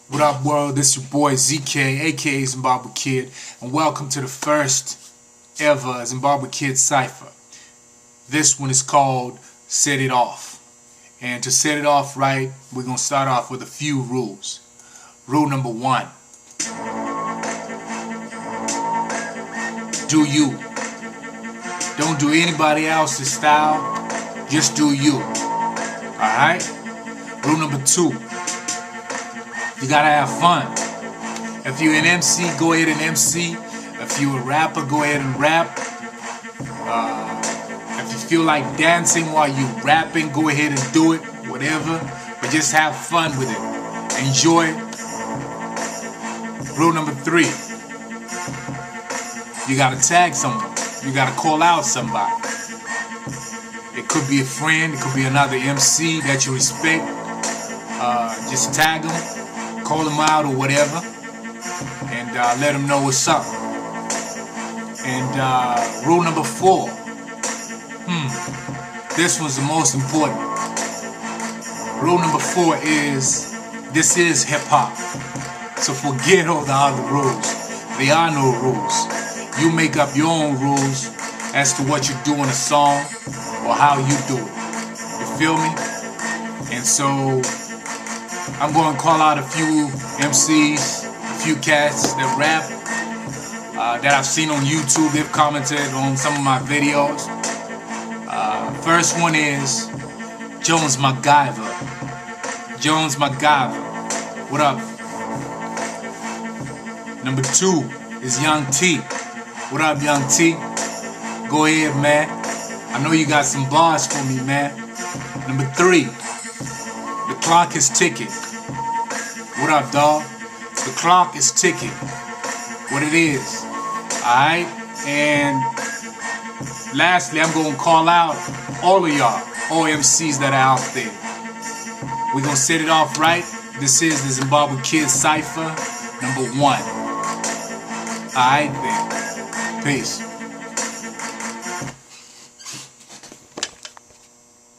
What up, world? This is your boy ZK, aka Zimbabwe Kid, and welcome to the first ever Zimbabwe Kid Cypher. This one is called Set It Off. And to set it off right, we're going to start off with a few rules. Rule number 1. Do you. Don't do anybody else's style, just do you. Alright? Rule number 2. You gotta have fun. If you're an MC, go ahead and MC. If you're a rapper, go ahead and rap. If you feel like dancing while you're rapping, go ahead and do it. Whatever. But just have fun with it. Enjoy it. Rule number 3. You gotta tag someone. You gotta call out somebody. It could be a friend. It could be another MC that you respect. Just tag them. Call them out or whatever, and let them know what's up. And rule number 4. This one's the most important. Rule number 4 is, this is hip-hop. So forget all the other rules. There are no rules. You make up your own rules as to what you do in a song or how you do it. You feel me? And so I'm going to call out a few MCs, a few cats that rap, that I've seen on YouTube. They've commented on some of my videos. First one is Jones MacGyver. Jones MacGyver. What up? Number 2 is Young T. What up, Young T? Go ahead, man. I know you got some bars for me, man. Number 3. The clock is ticking. What up, dog? The clock is ticking. What it is. Alright? And lastly, I'm going to call out all of y'all, all MCs that are out there. We're going to set it off right. This is the Zimbabwe Kid Cypher number 1. Alright then. Peace.